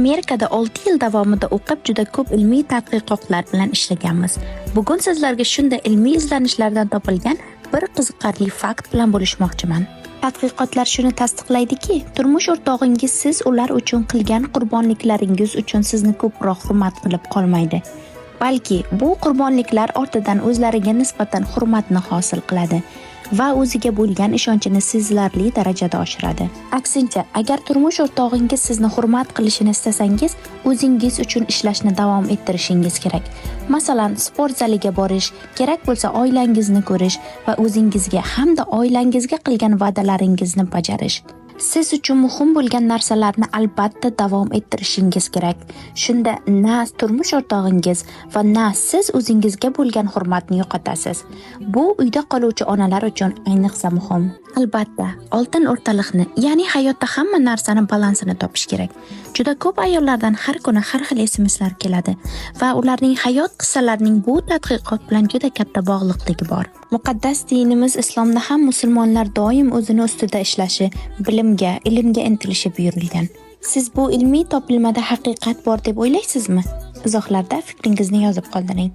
Amerikada 6 yil davomida o'qib juda ko'p ilmiy tadqiqotlar bilan ishlaganmiz. Bugun sizlarga shunday ilmiy izlanishlardan topilgan bir qiziqarli fakt bilan bo'lishmoqchiman. Tadqiqotlar shuni tasdiqlaydiki, turmush o'rtog'ingiz siz ular uchun qilgan qurbonliklaringiz uchun sizni ko'proq hurmat qilib qolmaydi. Balki bu qurbonliklar ortidan o'zlariga nisbatan hurmatni hosil qiladi va o'ziga bo'lgan ishonchini sezilarli darajada oshiradi. Aksincha, agar turmush o'rtog'ingiz sizni hurmat qilishini istasangiz, o'zingiz uchun ishlashni davom ettirishingiz kerak. Masalan, sport zaliga borish, kerak bo'lsa oilangizni ko'rish va o'zingizga hamda oilangizga qilgan va'dalaringizni bajarish. Siz uchun muhim bo'lgan narsalarni albatta davom ettirishingiz kerak. Shunda na turmush o'rtog'ingiz va na siz o'zingizga bo'lgan hurmatni yo'qotasiz. Bu uyda qoluvchi onalar uchun ayniqsa muhim. Albatta, oltin o'rtaliqni, ya'ni hayotda hamma narsani balansini topish kerak. Juda ko'p ayollardan har kuni har xil SMSlar keladi va ularning hayot qissalarining bu tadqiqot bilan juda katta bog'liqligi bor. Muqaddas dinimiz islomda ham musulmonlar doim o'zini ustida ishlashi, bilimga, ilmga intilishi buyurilgan. Siz bu ilmiy topilmada haqiqat bor deb o'ylaysizmi? Izohlarda fikringizni yozib qoldiring.